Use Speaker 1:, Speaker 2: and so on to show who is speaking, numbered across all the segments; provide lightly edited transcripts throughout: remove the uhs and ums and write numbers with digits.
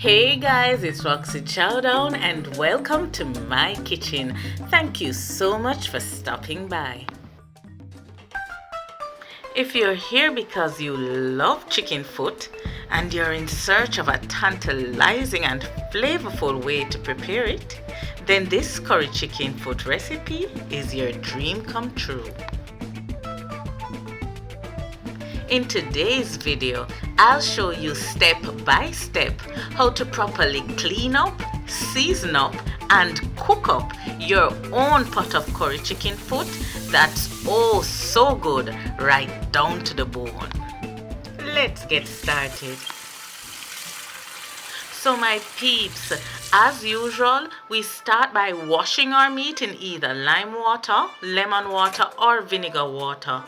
Speaker 1: Hey guys, it's Roxy Chow and welcome to my kitchen. Thank you so much for stopping by. If you're here because you love chicken foot and you're in search of a tantalizing and flavorful way to prepare it, then this curry chicken foot recipe is your dream come true. In today's video, I'll show you step by step how to properly clean up, season up, and cook up your own pot of curry chicken foot that's oh so good right down to the bone. Let's get started. So my peeps, as usual, we start by washing our meat in either lime water, lemon water, or vinegar water.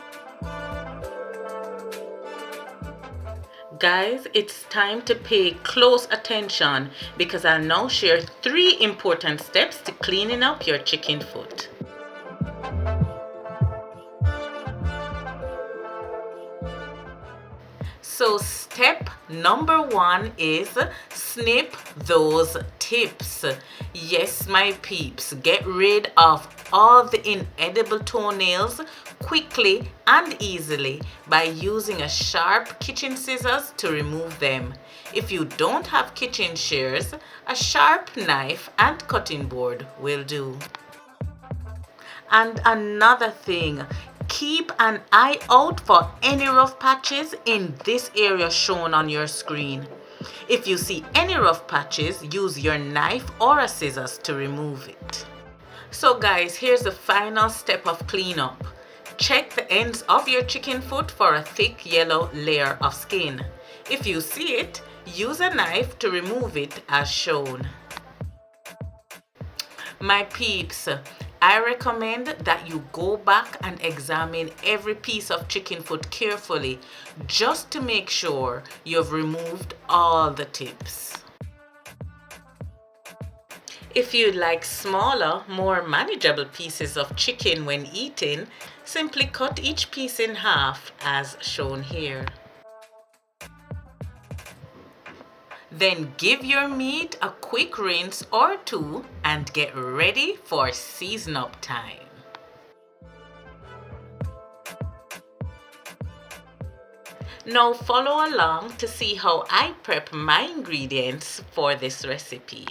Speaker 1: Guys, it's time to pay close attention because I'll now share 3 important steps to cleaning up your chicken foot. So step number 1 is snip those tips. Yes, my peeps, get rid of all the inedible toenails quickly and easily by using a sharp kitchen scissors to remove them. If you don't have kitchen shears, a sharp knife and cutting board will do. And another thing, keep an eye out for any rough patches in this area shown on your screen. If you see any rough patches, use your knife or a scissors to remove it. So guys, here's the final step of cleanup. Check the ends of your chicken foot for a thick yellow layer of skin. If you see it, use a knife to remove it as shown. My peeps, I recommend that you go back and examine every piece of chicken foot carefully just to make sure you've removed all the tips. If you'd like smaller, more manageable pieces of chicken when eating, simply cut each piece in half as shown here. Then give your meat a quick rinse or 2 and get ready for season up time. Now follow along to see how I prep my ingredients for this recipe.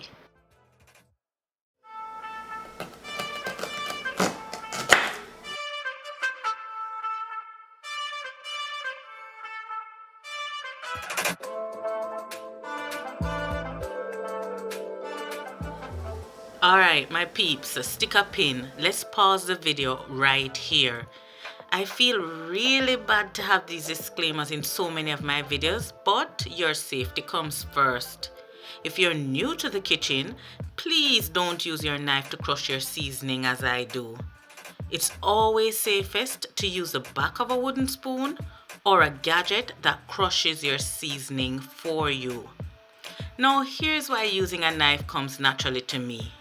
Speaker 1: Alright, my peeps, stick a pin. Let's pause the video right here. I feel really bad to have these disclaimers in so many of my videos, but your safety comes first. If you're new to the kitchen, please don't use your knife to crush your seasoning as I do. It's always safest to use the back of a wooden spoon or a gadget that crushes your seasoning for you. Now here's why using a knife comes naturally to me.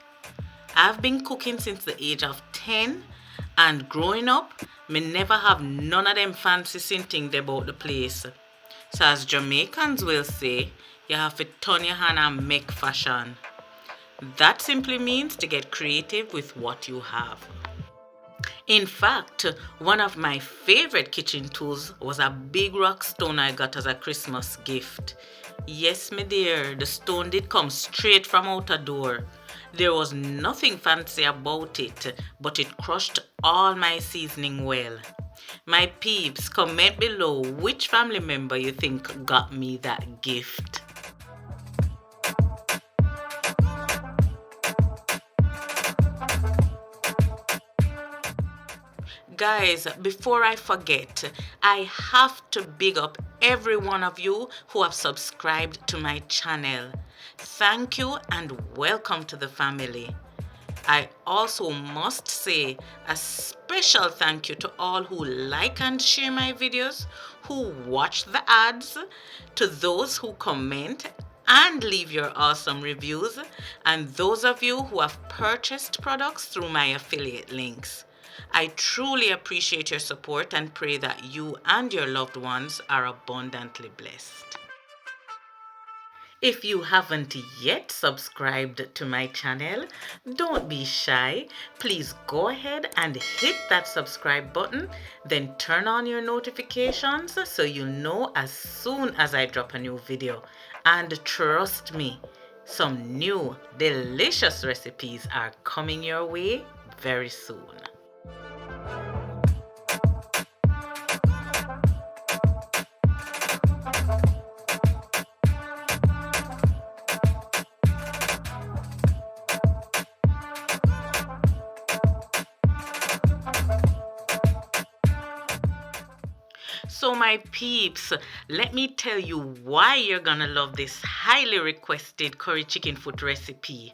Speaker 1: I've been cooking since the age of 10 and growing up, me never have none of them fancy things about the place. So as Jamaicans will say, you have to turn your hand and make fashion. That simply means to get creative with what you have. In fact, one of my favorite kitchen tools was a big rock stone I got as a Christmas gift. Yes, my dear, the stone did come straight from out a door. There was nothing fancy about it, but it crushed all my seasoning well. My peeps, comment below which family member you think got me that gift. Guys, before I forget, I have to big up every one of you who have subscribed to my channel. Thank you and welcome to the family. I also must say a special thank you to all who like and share my videos, who watch the ads, to those who comment and leave your awesome reviews, and those of you who have purchased products through my affiliate links. I truly appreciate your support and pray that you and your loved ones are abundantly blessed. If you haven't yet subscribed to my channel, don't be shy. Please go ahead and hit that subscribe button, then turn on your notifications so you know as soon as I drop a new video. And trust me, some new delicious recipes are coming your way very soon. So my peeps, let me tell you why you're gonna love this highly requested curry chicken foot recipe.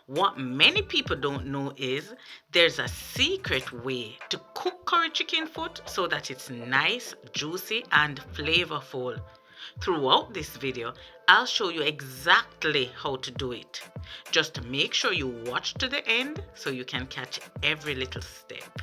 Speaker 1: What many people don't know is there's a secret way to cook curry chicken foot so that it's nice, juicy and flavorful. Throughout this video, I'll show you exactly how to do it. Just make sure you watch to the end so you can catch every little step.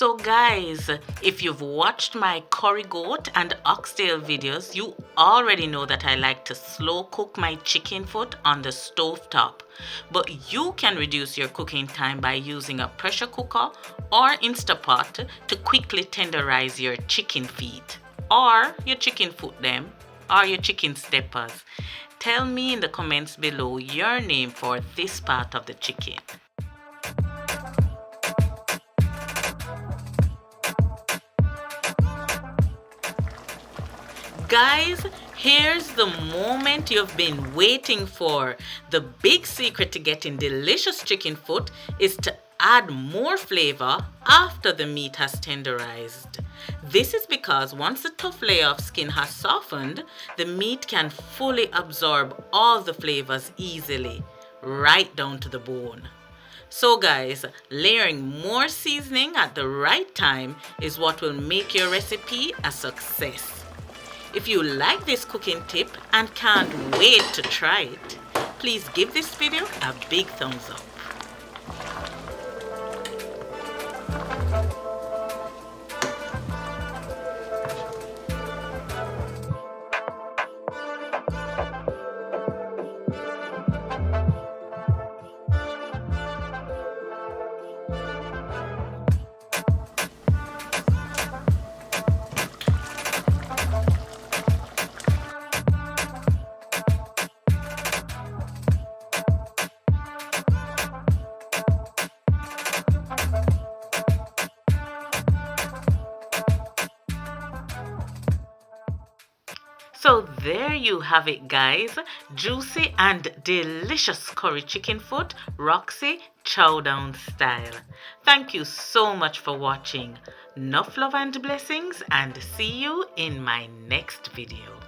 Speaker 1: So guys, if you've watched my curry goat and oxtail videos, you already know that I like to slow cook my chicken foot on the stove top. But you can reduce your cooking time by using a pressure cooker or Instapot to quickly tenderize your chicken feet or your chicken foot them or your chicken steppers. Tell me in the comments below your name for this part of the chicken. Guys, here's the moment you've been waiting for. The big secret to getting delicious chicken foot is to add more flavor after the meat has tenderized. This is because once the tough layer of skin has softened, the meat can fully absorb all the flavors easily, right down to the bone. So guys, layering more seasoning at the right time is what will make your recipe a success. If you like this cooking tip and can't wait to try it, please give this video a big thumbs up. So there you have it guys, juicy and delicious curry chicken foot, Roxy Chow style. Thank you so much for watching. Enough love and blessings, and see you in my next video.